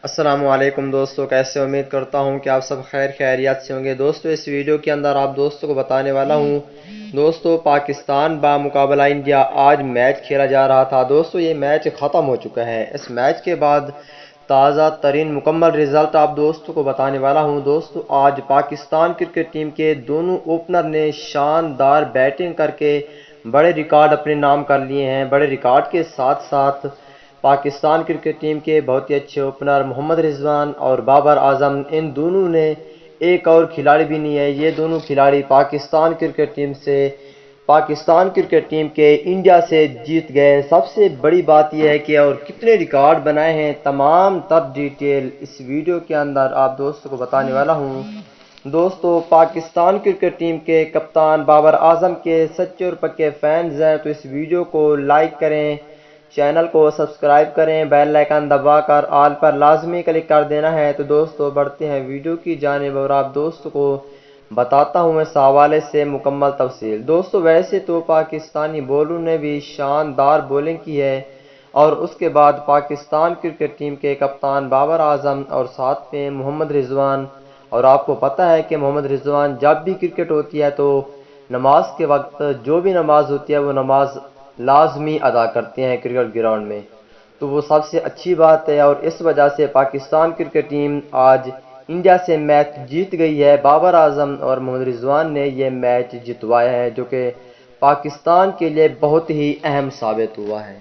السلام علیکم دوستو، کیسے امید کرتا ہوں کہ آپ سب خیر خیریت سے ہوں گے۔ دوستو اس ویڈیو کے اندر آپ دوستوں کو بتانے والا ہوں دوستو پاکستان با مقابلہ انڈیا آج میچ کھیلا جا رہا تھا۔ دوستو یہ میچ ختم ہو چکا ہے۔ اس میچ کے بعد تازہ ترین مکمل رزلٹ آپ دوستوں کو بتانے والا ہوں۔ دوستو آج پاکستان کرکٹ ٹیم کے دونوں اوپنر نے شاندار بیٹنگ کر کے بڑے ریکارڈ اپنے نام کر لیے ہیں۔ بڑے ریکارڈ کے ساتھ ساتھ پاکستان کرکٹ ٹیم کے بہت ہی اچھے اوپنر محمد رضوان اور بابر اعظم، ان دونوں نے ایک اور کھلاڑی بھی نہیں ہے، یہ دونوں کھلاڑی پاکستان کرکٹ ٹیم سے انڈیا سے جیت گئے۔ سب سے بڑی بات یہ ہے کہ اور کتنے ریکارڈ بنائے ہیں، تمام تر ڈیٹیل اس ویڈیو کے اندر آپ دوستوں کو بتانے والا ہوں۔ دوستو پاکستان کرکٹ ٹیم کے کپتان بابر اعظم کے سچے اور پکے فینز ہیں تو اس ویڈیو کو لائک کریں، چینل کو سبسکرائب کریں، بیل آئیکن دبا کر آل پر لازمی کلک کر دینا ہے۔ تو دوستو بڑھتے ہیں ویڈیو کی جانب اور آپ دوستوں کو بتاتا ہوں اس حوالے سے مکمل تفصیل۔ دوستو ویسے تو پاکستانی بولروں نے بھی شاندار بولنگ کی ہے اور اس کے بعد پاکستان کرکٹ ٹیم کے کپتان بابر اعظم اور ساتھ میں محمد رضوان، اور آپ کو پتہ ہے کہ محمد رضوان جب بھی کرکٹ ہوتی ہے تو نماز کے وقت جو بھی نماز ہوتی ہے وہ نماز لازمی ادا کرتے ہیں کرکٹ گراؤنڈ میں، تو وہ سب سے اچھی بات ہے اور اس وجہ سے پاکستان کرکٹ ٹیم آج انڈیا سے میچ جیت گئی ہے۔ بابر اعظم اور محمد رضوان نے یہ میچ جتوایا ہے جو کہ پاکستان کے لیے بہت ہی اہم ثابت ہوا ہے۔